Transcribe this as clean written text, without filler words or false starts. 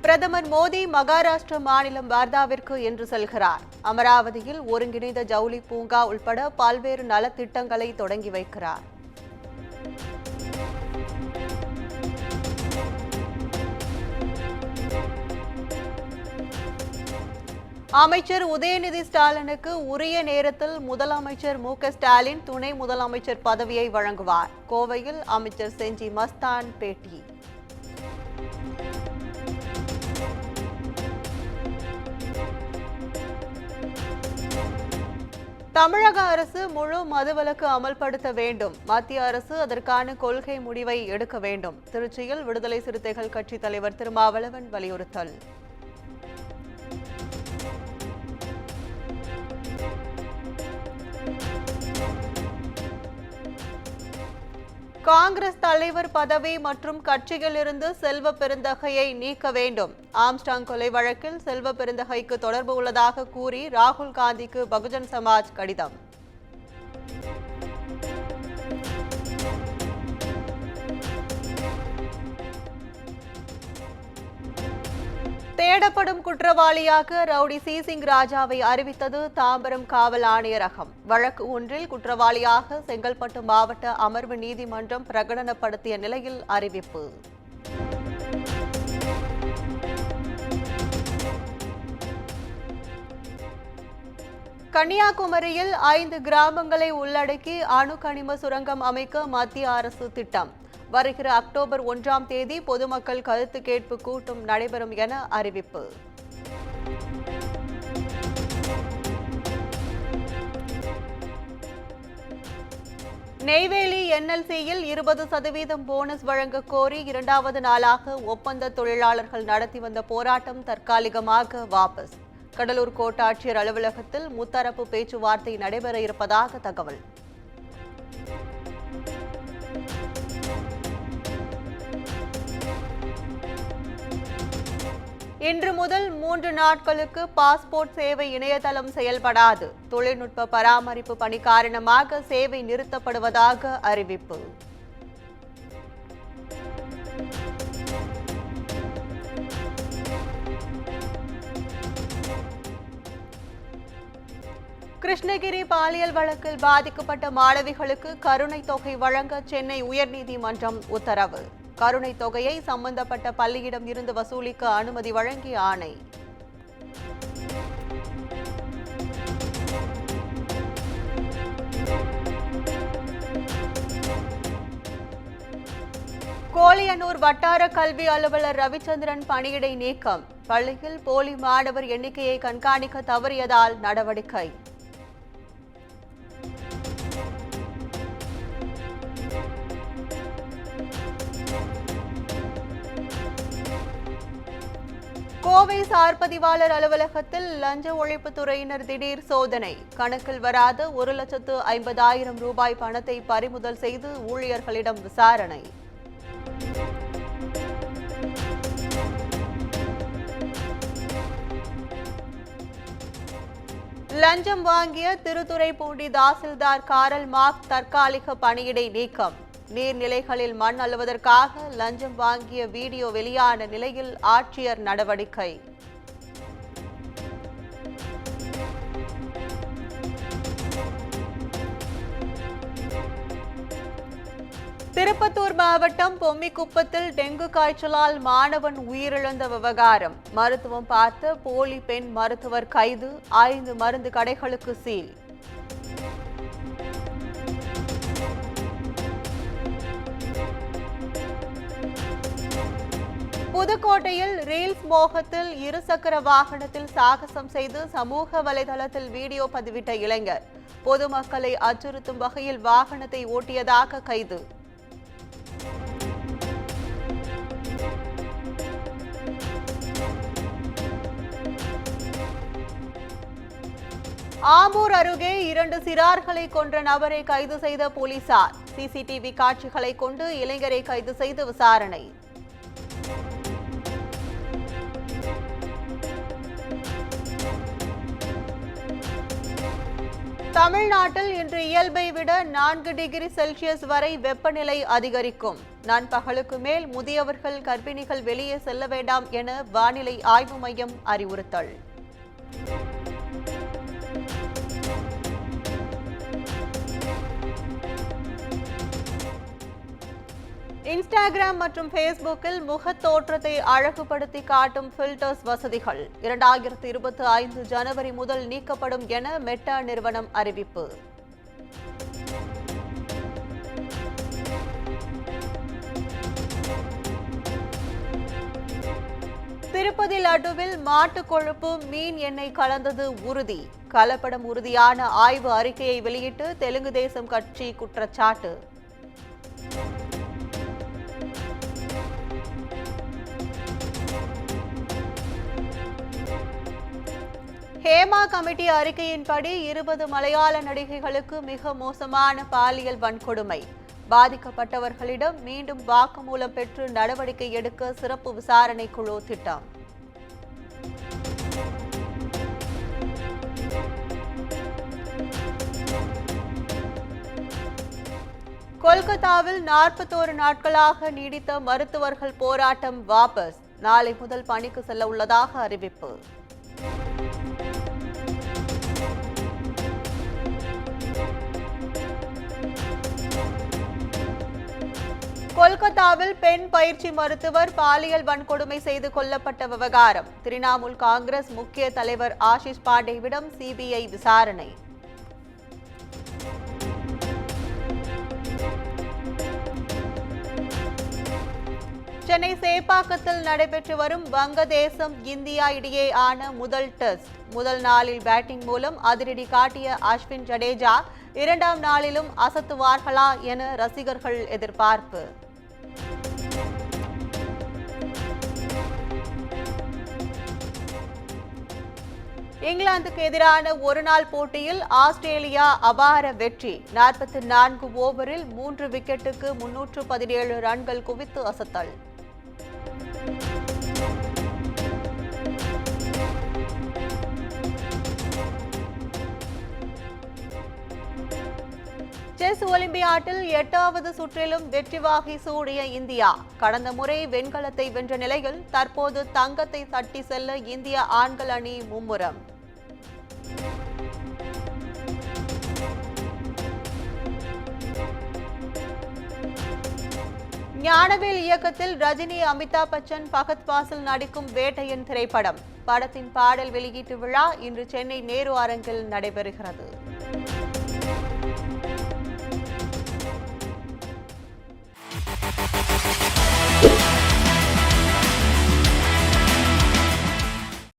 பிரதமர் மோடி மகாராஷ்டிர மாநிலம் வார்தாவிற்கு இன்று செல்கிறார். அமராவதியில் ஒருங்கிணைந்த ஜவுளி பூங்கா உள்பட பல்வேறு நலத்திட்டங்களை தொடங்கி வைக்கிறார். அமைச்சர் உதயநிதி ஸ்டாலினுக்கு உரிய நேரத்தில் முதலமைச்சர் மு.க.ஸ்டாலின் துணை முதலமைச்சர் பதவியை வழங்குவார். கோவையில் அமைச்சர் செஞ்சி மஸ்தான் பேட்டி. தமிழக அரசு முழு மதுவிலக்கு அமல்படுத்த வேண்டும். மத்திய அரசு அதற்கான கொள்கை முடிவை எடுக்க வேண்டும். திருச்சியில் விடுதலை சிறுத்தைகள் கட்சித் தலைவர் திருமாவளவன் வலியுறுத்தல். காங்கிரஸ் தலைவர் பதவி மற்றும் கட்சியிலிருந்து செல்வ பெருந்தகையை நீக்க வேண்டும். ஆம்ஸ்டாங் கொலை வழக்கில் செல்வ பெருந்தகைக்கு தொடர்பு உள்ளதாக கூறி ராகுல் காந்திக்கு பகுஜன் சமாஜ் கடிதம். தேடப்படும் குற்றவாளியாக ரவுடி சிசிங் ராஜாவை அறிவித்தது தாம்பரம் காவல் ஆணையரகம். வழக்கு ஒன்றில் குற்றவாளியாக செங்கல்பட்டு மாவட்ட அமர்வு நீதிமன்றம் பிரகடனப்படுத்திய நிலையில் அறிவிப்பு. கன்னியாகுமரியில் 5 கிராமங்களை உள்ளடக்கி அணு கனிம சுரங்கம் அமைக்க மத்திய அரசு திட்டம். வருகிற அக்டோபர் 1ஆம் தேதி பொதுமக்கள் கருத்து கேட்பு கூட்டம் நடைபெறும் என அறிவிப்பு. நெய்வேலி என்எல்சியில் 20% போனஸ் வழங்க கோரி 2வது நாளாக ஒப்பந்த தொழிலாளர்கள் நடத்தி வந்த போராட்டம் தற்காலிகமாக வாபஸ். கடலூர் கோட்டாட்சியர் அலுவலகத்தில் முத்தரப்பு பேச்சுவார்த்தை நடைபெற இருப்பதாக தகவல். இன்று முதல் 3 நாட்களுக்கு பாஸ்போர்ட் சேவை இணையதளம் செயல்படாது. தொழில்நுட்ப பராமரிப்பு பணி காரணமாக சேவை நிறுத்தப்படுவதாக அறிவிப்பு. கிருஷ்ணகிரி பாலியல் வழக்கில் பாதிக்கப்பட்ட மாணவிகளுக்கு கருணை தொகை வழங்க சென்னை உயர்நீதிமன்றம் உத்தரவு. கருணை தொகையை சம்பந்தப்பட்ட பள்ளியிடம் இருந்து வசூலிக்க அனுமதி வழங்கி ஆணை. கோலியனூர் வட்டார கல்வி அலுவலர் ரவிச்சந்திரன் பணியிடை நீக்கம். பள்ளியில் போலி மாணவர் எண்ணிக்கையை கண்காணிக்க தவறியதால் நடவடிக்கை. கோவை சார்பதிவாளர் அலுவலகத்தில் லஞ்ச ஒழிப்புத்துறையினர் திடீர் சோதனை. கணக்கில் வராத 1,50,000 ரூபாய் பணத்தை பறிமுதல் செய்து ஊழியர்களிடம் விசாரணை. லஞ்சம் வாங்கிய திருத்துறைப்பூண்டி தாசில்தார் காரல் மார்க் தற்காலிக பணியிடை நீக்கம். நீர்நிலைகளில் மண் அள்ளுவதற்காக லஞ்சம் வாங்கிய வீடியோ வெளியான நிலையில் ஆட்சியர் நடவடிக்கை. திருப்பத்தூர் மாவட்டம் பொம்மிக்குப்பத்தில் டெங்கு காய்ச்சலால் மாணவன் உயிரிழந்த விவகாரம். மருத்துவம் பார்த்த போலி பெண் மருத்துவர் கைது. 5 மருந்து கடைகளுக்கு சீல். புதுக்கோட்டையில் ரீல்ஸ் மோகத்தில் இருசக்கர வாகனத்தில் சாகசம் செய்து சமூக வலைதளத்தில் வீடியோ பதிவிட்ட இளைஞர். பொதுமக்களை அச்சுறுத்தும் வகையில் வாகனத்தை ஓட்டியதாக கைது. ஆம்பூர் அருகே 2 சிறார்களை கொன்ற நபரை கைது செய்த போலீசார். சிசிடிவி காட்சிகளை கொண்டு இளைஞரை கைது செய்து விசாரணை. தமிழ்நாட்டில் இன்று இயல்பை விட 4 டிகிரி செல்சியஸ் வரை வெப்பநிலை அதிகரிக்கும். நண்பகலுக்கு மேல் முதியவர்கள் கர்ப்பிணிகள் வெளியே செல்ல வேண்டாம் என வானிலை ஆய்வு மையம் அறிவுறுத்தல். இன்ஸ்டாகிராம் மற்றும் ஃபேஸ்புக்கில் முகத் தோற்றத்தை அழகுபடுத்தி காட்டும் ஃபில்டர்ஸ் வசதிகள் 2025 ஜனவரி முதல் நீக்கப்படும் என மெட்டா நிறுவனம் அறிவிப்பு. திருப்பதி லட்டுவில் மாட்டுக் கொழுப்பு மீன் எண்ணெய் கலந்தது உறுதி. கலப்படம் உறுதியான ஆய்வு அறிக்கையை வெளியிட்டு தெலுங்கு தேசம் கட்சி குற்றச்சாட்டு. ஹேமா கமிட்டி அறிக்கையின்படி 20 மலையாள நடிகைகளுக்கு மிக மோசமான பாலியல் வன்கொடுமை. பாதிக்கப்பட்டவர்களிடம் மீண்டும் வாக்குமூலம் பெற்று நடவடிக்கை எடுக்க சிறப்பு விசாரணை குழு திட்டம். கொல்கத்தாவில் 41 நாட்களாக நீடித்த மருத்துவர்கள் போராட்டம் வாபஸ். நாளை முதல் பணிக்கு செல்ல உள்ளதாக அறிவிப்பு. கொல்கத்தாவில் பெண் பயிற்சி மருத்துவர் பாலியல் வன்கொடுமை செய்து கொல்லப்பட்ட விவகாரம். திரிணாமுல் காங்கிரஸ் முக்கிய தலைவர் ஆஷிஷ் பாண்டேவிடம் சிபிஐ விசாரணை. சென்னை சேப்பாக்கத்தில் நடைபெற்று வரும் வங்கதேசம் இந்தியா இடையேயான முதல் டெஸ்ட். முதல் நாளில் பேட்டிங் மூலம் அதிரடி காட்டிய அஸ்வின் ஜடேஜா 2ஆம் நாளிலும் அசத்துவார்களா என ரசிகர்கள் எதிர்பார்ப்பு. இங்கிலாந்துக்கு எதிரான ஒருநாள் போட்டியில் ஆஸ்திரேலியா அபார வெற்றி. 44 ஓவரில் 3 விக்கெட்டுக்கு 317 ரன்கள் குவித்து அசத்தல். செஸ் ஒலிம்பியாட்டில் 8வது சுற்றிலும் வெற்றி வாகை சூடிய இந்தியா. கடந்த முறை வெண்கலத்தை வென்ற நிலையில் தற்போது தங்கத்தை தட்டி செல்ல இந்திய ஆண்கள் அணி மும்முரம். ஞானவேல் இயக்கத்தில் ரஜினி, அமிதாப் பச்சன், பகத் பாசில் நடிக்கும் வேட்டையன் திரைப்படம். படத்தின் பாடல் வெளியீட்டு விழா இன்று சென்னை நேரு அரங்கில் நடைபெறுகிறது.